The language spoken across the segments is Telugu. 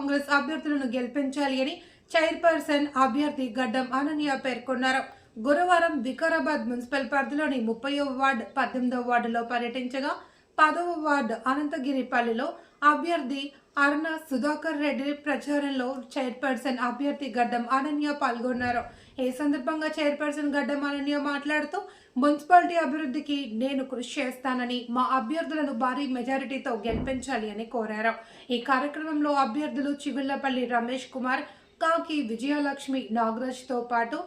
కాంగ్రెస్ అభ్యర్థులను గెలిపించాలి అని చైర్పర్సన్ అభ్యర్థి గడ్డం అనన్య పేర్కొన్నారు. గురువారం వికారాబాద్ మున్సిపల్ పరిధిలోని 30వ వార్డు 18వ వార్డులో పర్యటించగా 10వ వార్డు అనంతగిరిపల్లిలో అభ్యర్థి అరుణ సుధాకర్ రెడ్డి ప్రచారంలో చైర్పర్సన్ అభ్యర్థి గడ్డం అనన్య పాల్గొన్నారు. ఈ సందర్భంగా చైర్పర్సన్ గడ్డం అనన్య మాట్లాడుతూ మున్సిపాలిటీ అభివృద్ధికి నేను కృషి చేస్తానని, మా అభ్యర్థులను భారీ మెజారిటీతో గెలిపించాలి అని కోరారు. ఈ కార్యక్రమంలో అభ్యర్థులు చిగుళ్లపల్లి రమేష్ కుమార్, కాకి విజయలక్ష్మి, నాగరాజ్తో పాటు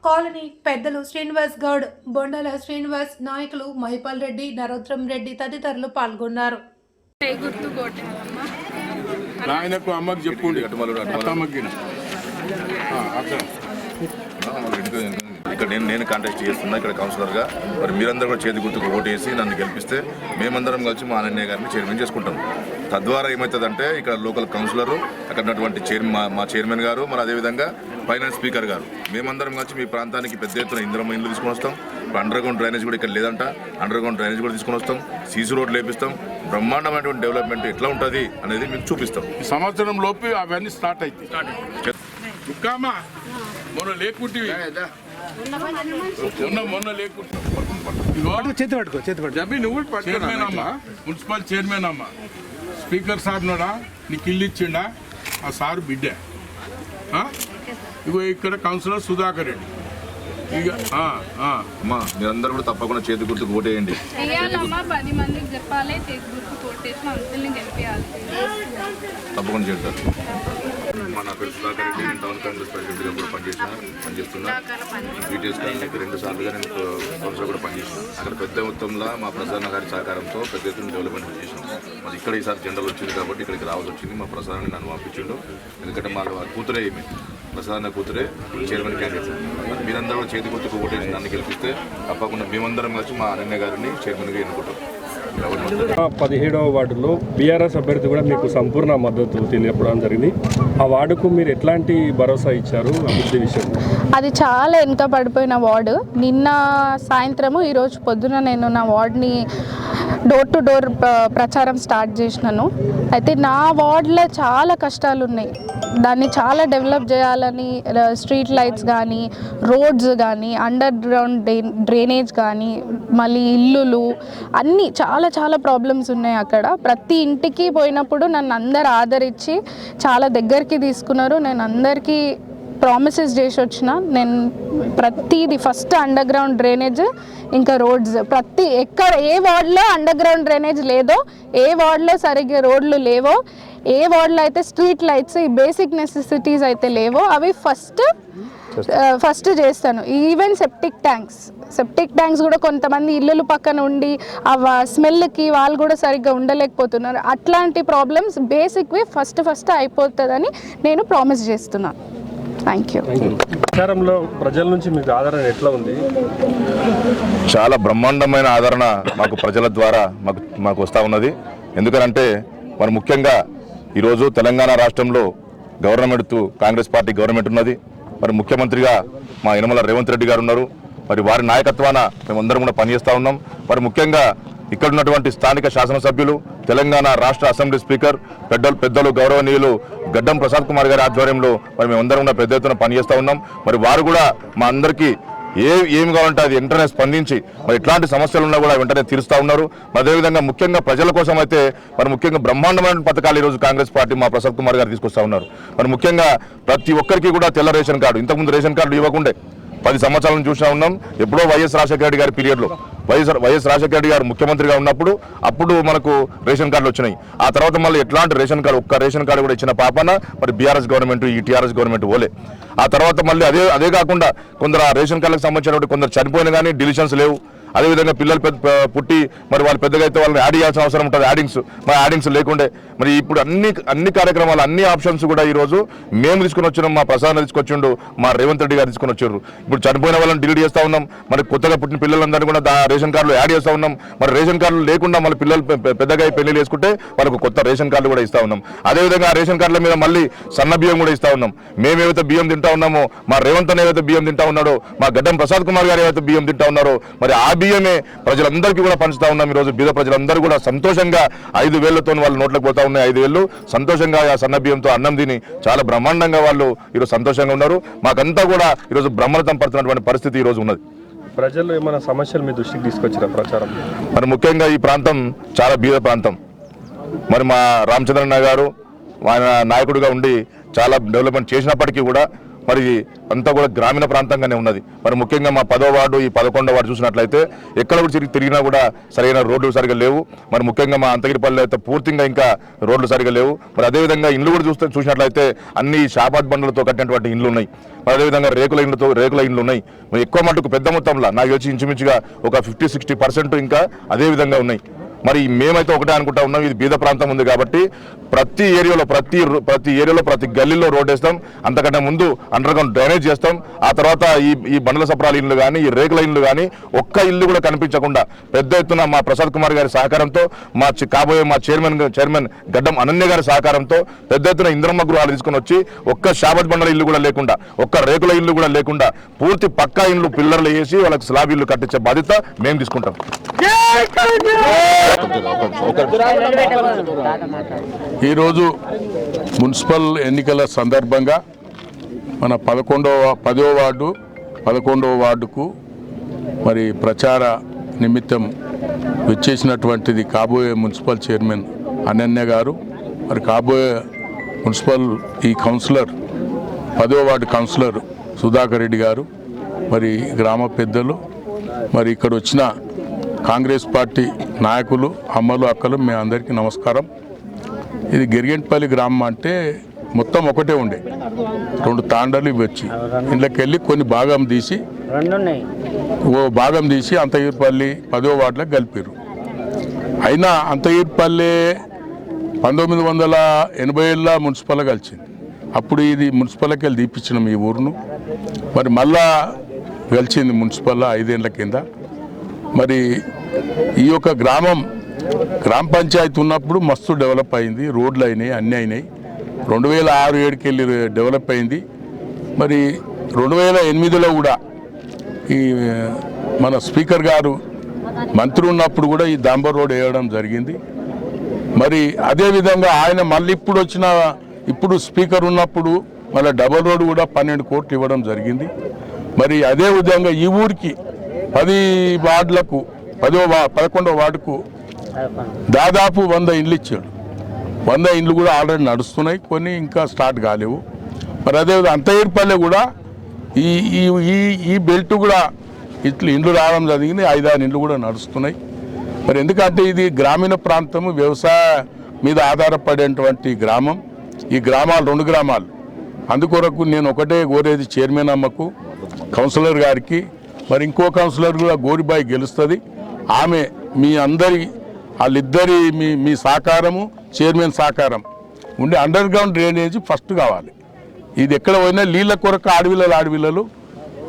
కాలనీ పెద్దలు శ్రీనివాస్ గౌడ్, బొండాల శ్రీనివాస్, నాయకులు మహిపాల్ రెడ్డి, నరోత్రం రెడ్డి తదితరులు పాల్గొన్నారు. ఇక్కడ నేను కాంటాక్ట్ చేస్తున్నా ఇక్కడ కౌన్సిలర్గా. మరి మీరందరూ కూడా చేతి గుర్తుకు ఓటు వేసి నన్ను గెలిపిస్తే మేమందరం కలిసి మా అనన్య గారిని చైర్మన్ చేసుకుంటాం. తద్వారా ఏమవుతుందంటే ఇక్కడ లోకల్ కౌన్సిలరు, అక్కడ ఉన్నటువంటి మా చైర్మన్ గారు, మరి అదేవిధంగా ఫైనాన్స్ స్పీకర్ గారు, మేమందరం కలిసి మీ ప్రాంతానికి పెద్ద ఎత్తున ఇంద్రమ్మ ఇండ్లు తీసుకొని వస్తాం. ఇప్పుడు అండర్ గ్రౌండ్ డ్రైనేజ్ కూడా ఇక్కడ లేదంట, అండర్ గ్రౌండ్ డ్రైనేజ్ కూడా తీసుకొని వస్తాం. సీసీ రోడ్లు వేపిస్తాం. బ్రహ్మాండమైనటువంటి డెవలప్మెంట్ ఎట్లా ఉంటుంది అనేది మీకు చూపిస్తాం. ఈ సంవత్సరం లోపు అవన్నీ స్టార్ట్ అవుతాయి. మొన్న లేకుంటే మున్సిపల్ చైర్మన్ అమ్మా, స్పీకర్ సార్ నాడా నీకు ఇల్లు ఇచ్చిండా, ఆ సార్ బిడ్డ. ఇగో ఇక్కడ కౌన్సిలర్ సుధాకర్ రెడ్డి. ఇక అమ్మా మీరందరూ కూడా తప్పకుండా చేతి గుర్తుకు ఓటేయండి. 10 మందికి చెప్పాలి, చేతి గుర్తుకు ఓటేసి అంతుల్ని గెలిపించాలి. తప్పకుండా చేస్తారు. నా పేరు సుధాకర్ రెడ్డి, నేను టౌన్ కాంగ్రెస్ ప్రెసిడెంట్గా కూడా పనిచేస్తున్నా. డీటెయిల్స్ కానీ 2 సార్లుగా నేను కౌన్సిలర్ కూడా పనిచేసిన. అక్కడ పెద్ద మొత్తంలో మా ప్రసన్న గారి సహకారంతో పెద్ద ఎత్తున డెవలప్మెంట్ చేసినాం. మరి ఇక్కడ ఈసారి జెండర్ వచ్చింది కాబట్టి ఇక్కడికి రావాల్సి వచ్చింది. మా ప్రసాదాన్ని నన్ను పంపించిండు. ఎందుకంటే మా కూతురే ప్రసాద్ కూతురే చైర్మన్ క్యాండిడేట్. మీరందరూ కూడా చేతి గుర్తుకు ఓటేసి నన్ను గెలిపిస్తే తప్పకుండా మేమందరం కలిసి మా అనన్య గారిని చైర్మన్గా ఎన్నుకుంటాం. 17వ వార్డులో బీఆర్ఎస్ అభ్యర్థి కూడా మీకు సంపూర్ణ మద్దతు తెలియపడం జరిగింది. ఆ వార్డుకు మీరు ఎట్లాంటి భరోసా ఇచ్చారు అభివృద్ధి విషయం? అది చాలా వెనుక పడిపోయిన వార్డు. నిన్న సాయంత్రము ఈరోజు పొద్దున నేను నా వార్డుని డోర్ టు డోర్ ప్రచారం స్టార్ట్ చేసినాను. అయితే నా వార్డులో చాలా కష్టాలు ఉన్నాయి. దాన్ని చాలా డెవలప్ చేయాలని స్ట్రీట్ లైట్స్ కానీ, రోడ్స్ కానీ, అండర్ గ్రౌండ్ డ్రైనేజ్ కానీ, మళ్ళీ ఇల్లులు అన్నీ చాలా చాలా ప్రాబ్లమ్స్ ఉన్నాయి అక్కడ. ప్రతి ఇంటికి పోయినప్పుడు నన్ను అందరు ఆదరించి చాలా దగ్గరికి తీసుకున్నారు. నేను అందరికీ ప్రామిసెస్ చేసి వచ్చిన. నేను ప్రతిది ఫస్ట్ అండర్ గ్రౌండ్ డ్రైనేజ్, ఇంకా రోడ్స్, ఎక్కడ ఏ వార్డులో అండర్ గ్రౌండ్ డ్రైనేజ్ లేదో, ఏ వార్డులో సరిగ్గా రోడ్లు లేవో, ఏ వార్డులో అయితే స్ట్రీట్ లైట్స్, ఈ బేసిక్ నెసెసిటీస్ అయితే లేవో అవి ఫస్ట్ చేస్తాను. ఈవెన్ సెప్టిక్ ట్యాంక్స్ కూడా కొంతమంది ఇల్లుల పక్కన ఉండి ఆ స్మెల్కి వాళ్ళు కూడా సరిగ్గా ఉండలేకపోతున్నారు. అట్లాంటి ప్రాబ్లమ్స్ బేసిక్వి ఫస్ట్ అయిపోతుందని నేను ప్రామిస్ చేస్తున్నాను. Thank you. ప్రచారంలో ప్రజల నుంచి మీకు ఆదరణ ఎట్లా ఉంది? చాలా బ్రహ్మాండమైన ఆదరణ మాకు ప్రజల ద్వారా మాకు వస్తూ ఉన్నది. ఎందుకంటే మరి ముఖ్యంగా ఈరోజు తెలంగాణ రాష్ట్రంలో గవర్నమెంట్ కాంగ్రెస్ పార్టీ గవర్నమెంట్ ఉన్నది. మరి ముఖ్యమంత్రిగా మా యనమల రేవంత్ రెడ్డి గారు ఉన్నారు. మరి వారి నాయకత్వాన మేమందరం కూడా పనిచేస్తూ ఉన్నాం. మరి ముఖ్యంగా ఇక్కడ ఉన్నటువంటి స్థానిక శాసనసభ్యులు, తెలంగాణ రాష్ట్ర అసెంబ్లీ స్పీకర్ పెద్దలు గౌరవనీయులు గడ్డం ప్రసాద్ కుమార్ గారి ఆధ్వర్యంలో మరి మేమందరం కూడా పెద్ద ఎత్తున పనిచేస్తూ ఉన్నాం. మరి వారు కూడా మా అందరికీ ఏమి కావాలంటే అది వెంటనే స్పందించి మరి ఎట్లాంటి సమస్యలు ఉన్నా కూడా వెంటనే తీరుస్తూ ఉన్నారు. అదేవిధంగా ముఖ్యంగా ప్రజల కోసం అయితే మరి ముఖ్యంగా బ్రహ్మాండమైన పథకాలు ఈరోజు కాంగ్రెస్ పార్టీ మా ప్రసాద్ కుమార్ గారు తీసుకొస్తా ఉన్నారు. మరి ముఖ్యంగా ప్రతి ఒక్కరికి కూడా తెల్ల రేషన్ కార్డు, ఇంతకుముందు రేషన్ కార్డు ఇవ్వకుండే 10 సంవత్సరాలను చూస్తూ ఉన్నాం. ఎప్పుడో వైఎస్ రాజశేఖర రెడ్డి గారి పీరియడ్లో వైఎస్ రాజశేఖర రెడ్డి గారు ముఖ్యమంత్రిగా ఉన్నప్పుడు అప్పుడు మనకు రేషన్ కార్డులు వచ్చినాయి. ఆ తర్వాత మళ్ళీ ఎట్లాంటి రేషన్ కార్డు, ఒక్క రేషన్ కార్డు కూడా ఇచ్చిన పాపన మరి బీఆర్ఎస్ గవర్నమెంట్, ఈ టీఆర్ఎస్ గవర్నమెంట్ ఓలే. ఆ తర్వాత మళ్ళీ అదే కాకుండా కొందరు ఆ రేషన్ కార్డులకు సంబంధించినటువంటి కొందరు చనిపోయినా కానీ డిలిషన్స్ లేవు. అదేవిధంగా పిల్లలు పుట్టి మరి వాళ్ళు పెద్దగా అయితే వాళ్ళని యాడ్ చేయాల్సిన అవసరం ఉంటుంది. యాడింగ్స్ లేకుండే మరి ఇప్పుడు అన్ని కార్యక్రమాలు, అన్ని ఆప్షన్స్ కూడా ఈరోజు మేము తీసుకుని వచ్చినాం. మా ప్రసాద్ తీసుకొచ్చిండు, మా రేవంత్ రెడ్డి గారు తీసుకొని వచ్చారు. ఇప్పుడు చనిపోయిన వాళ్ళని డిలీట్ చేస్తూ ఉన్నాం. మరి కొత్తగా పుట్టిన పిల్లలందరినీ కూడా రేషన్ కార్డులు యాడ్ చేస్తూ ఉన్నాం. మరి రేషన్ కార్డులు లేకుండా మళ్ళీ పిల్లలు పెద్దగా పెళ్లి చేసుకుంటే వాళ్ళకు కొత్త రేషన్ కార్డులు కూడా ఇస్తూ ఉన్నాం. అదేవిధంగా ఆ రేషన్ కార్డుల మీద మళ్ళీ సన్న బియ్యం కూడా ఇస్తూ ఉన్నాం. మేమేవైతే బియ్యం తింటా ఉన్నామో, మా రేవంత్ ఏవైతే బియ్యం తింటా ఉన్నాడో, మా గడ్డం ప్రసాద్ కుమార్ గారు ఏవైతే బియ్యం తింటా ఉన్నారో, మరి ఆ బియ్యమే ప్రజలందరికీ కూడా పంచుతా ఉన్నాం. ఈరోజు బీద ప్రజలందరూ కూడా సంతోషంగా 5,000తో వాళ్ళు నోట్లకు పోతా ఉన్నాయి. 5,000 సంతోషంగా ఆ సన్న బియ్యంతో అన్నం తిని చాలా బ్రహ్మాండంగా వాళ్ళు ఈరోజు సంతోషంగా ఉన్నారు. మాకంతా కూడా ఈరోజు బ్రహ్మరథం పడుతున్నటువంటి పరిస్థితి ఈరోజు ఉన్నది. ప్రజలు ఏమైనా సమస్యలు మీ దృష్టికి తీసుకొచ్చిన ప్రచారం? మరి ముఖ్యంగా ఈ ప్రాంతం చాలా బీద ప్రాంతం. మరి మా రామచంద్రన్న గారు ఆయన నాయకుడిగా ఉండి చాలా డెవలప్మెంట్ చేసినప్పటికీ కూడా మరి అంతా కూడా గ్రామీణ ప్రాంతంగానే ఉన్నది. మరి ముఖ్యంగా మా 10వ వార్డు ఈ 11వ వార్డు చూసినట్లయితే ఎక్కడ కూడా తిరిగినా కూడా సరైన రోడ్లు సరిగా లేవు. మరి ముఖ్యంగా మా అంతగిరిపల్లి అయితే పూర్తిగా ఇంకా రోడ్లు సరిగా లేవు. మరి అదేవిధంగా ఇండ్లు కూడా చూసినట్లయితే అన్ని షాపాట్ బండ్లతో కట్టినటువంటి ఇండ్లు ఉన్నాయి. మరి అదేవిధంగా రేకుల ఇండ్లు ఉన్నాయి. మరి ఎక్కువ మటుకు పెద్ద మొత్తంలో నాకు వచ్చి ఇంచుమించుగా ఒక 50-60% ఇంకా అదే విధంగా ఉన్నాయి. మరి మేమైతే ఒకటే అనుకుంటా ఉన్నాం, ఇది బీద ప్రాంతం ఉంది కాబట్టి ప్రతి ఏరియాలో ప్రతి గల్లీలో రోడ్ వేస్తాం. అంతకంటే ముందు అండర్ గ్రౌండ్ డ్రైనేజ్ చేస్తాం. ఆ తర్వాత ఈ బండ్ల సప్రాల ఇల్లు కానీ ఈ రేకుల ఇల్లు కానీ ఒక్క ఇల్లు కూడా కనిపించకుండా పెద్ద ఎత్తున మా ప్రసాద్ కుమార్ గారి సహకారంతో కాబోయే మా చైర్మన్ గడ్డం అనన్య గారి సహకారంతో పెద్ద ఎత్తున ఇంద్రమ్మ గృహాలు తీసుకుని వచ్చి ఒక్క షాబత్ బండ్ల ఇల్లు కూడా లేకుండా ఒక్క రేకుల ఇల్లు కూడా లేకుండా పూర్తి పక్కా ఇల్లు పిల్లర్లు వేసి వాళ్ళకి స్లాబ్ ఇల్లు కట్టించే బాధ్యత మేము తీసుకుంటాం. ఈరోజు మున్సిపల్ ఎన్నికల సందర్భంగా మన 10వ వార్డు 11వ వార్డుకు మరి ప్రచార నిమిత్తం వచ్చేసినటువంటిది కాబోయే మున్సిపల్ చైర్మన్ అనన్య గారు, మరి కాబోయే మున్సిపల్ ఈ కౌన్సిలర్ 10వ వార్డు కౌన్సిలర్ సుధాకర్ రెడ్డి గారు, మరి గ్రామ పెద్దలు, మరి ఇక్కడ వచ్చిన కాంగ్రెస్ పార్టీ నాయకులు, అమ్మలు, అక్కలు, మీ అందరికీ నమస్కారం. ఇది గిరిగంటిపల్లి గ్రామం అంటే మొత్తం ఒకటే ఉండే 2 తాండాలు ఇవి వచ్చి ఇంట్లోకి వెళ్ళి కొన్ని భాగం తీసి అంతగిరిపల్లి 10వ వార్డులకు కలిపారు. అయినా అంతగిరిపల్లి 1980 మున్సిపల్ కలిసింది. అప్పుడు ఇది మున్సిపల్కి వెళ్ళి తీపిచ్చినాం ఈ ఊరును. మరి మళ్ళా గెలిచింది మున్సిపల్ 5 ఏళ్ల కింద. మరి ఈ యొక్క గ్రామ పంచాయతీ ఉన్నప్పుడు మస్తు డెవలప్ అయింది, రోడ్లు అయినాయి, అన్నీ అయినాయి. 2006-7కి వెళ్ళి డెవలప్ అయింది. మరి 2008లో కూడా ఈ మన స్పీకర్ గారు మంత్రి ఉన్నప్పుడు కూడా ఈ డాంబర్ రోడ్ వేయడం జరిగింది. మరి అదేవిధంగా ఆయన మళ్ళీ ఇప్పుడు స్పీకర్ ఉన్నప్పుడు మళ్ళీ డబల్ రోడ్ కూడా 12 కోట్లు ఇవ్వడం జరిగింది. మరి అదే విధంగా ఈ ఊరికి 10 వార్డులకు 11వ వార్డుకు దాదాపు 100 ఇండ్లు ఇచ్చాడు. 100 ఇండ్లు కూడా ఆల్రెడీ నడుస్తున్నాయి, కొన్ని ఇంకా స్టార్ట్ కాలేవు. మరి అదేవిధంగా అంతగిరిపల్లి కూడా ఈ బెల్ట్ కూడా ఇట్లా ఇండ్లు రావడం జరిగింది. 5-6 ఇండ్లు కూడా నడుస్తున్నాయి. మరి ఎందుకంటే ఇది గ్రామీణ ప్రాంతము, వ్యవసాయ మీద ఆధారపడేటువంటి గ్రామం. ఈ గ్రామాలు 2 గ్రామాలు. అందుకొరకు నేను ఒకటే కోరేది చైర్మన్ అమ్మకు, కౌన్సిలర్ గారికి, మరి ఇంకో కౌన్సిలర్ కూడా గోరిబాయి గెలుస్తుంది. ఆమె మీ అందరి వాళ్ళిద్దరి మీ సహకారము, చైర్మన్ సహకారం ఉండి అండర్ గ్రౌండ్ డ్రైనేజ్ ఫస్ట్ కావాలి. ఇది ఎక్కడ పోయినా నీళ్ళ కొరకు ఆడవిల్లలు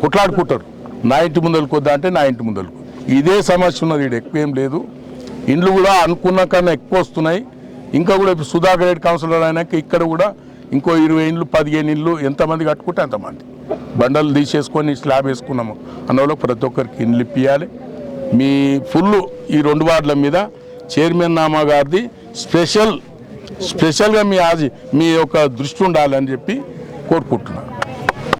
కొట్లాడుకుంటారు. నా ఇంటి ముందరకు వద్దా అంటే నా ఇంటి ముందరకు. ఇదే సమస్య ఉన్నది. ఇది ఎక్కువ ఏం లేదు. ఇండ్లు కూడా అనుకున్న కన్నా ఎక్కువ వస్తున్నాయి. ఇంకా కూడా ఇప్పుడు సుధాకర్ రెడ్డి కౌన్సిలర్ అయినాక ఇక్కడ కూడా ఇంకో 20 ఇండ్లు 15 ఇండ్లు ఎంతమంది కట్టుకుంటే అంతమంది బండలు తీసేసుకొని స్లాబ్ వేసుకున్నాము అన్నోళ్ళు ప్రతి ఒక్కరికి ఇండ్లు ఇప్పియాలి. మీ ఫుల్ ఈ 2 వార్డుల మీద చైర్మన్ నామా గారిది స్పెషల్గా మీ యొక్క దృష్టి ఉండాలని చెప్పి కోరుకుంటున్నాను.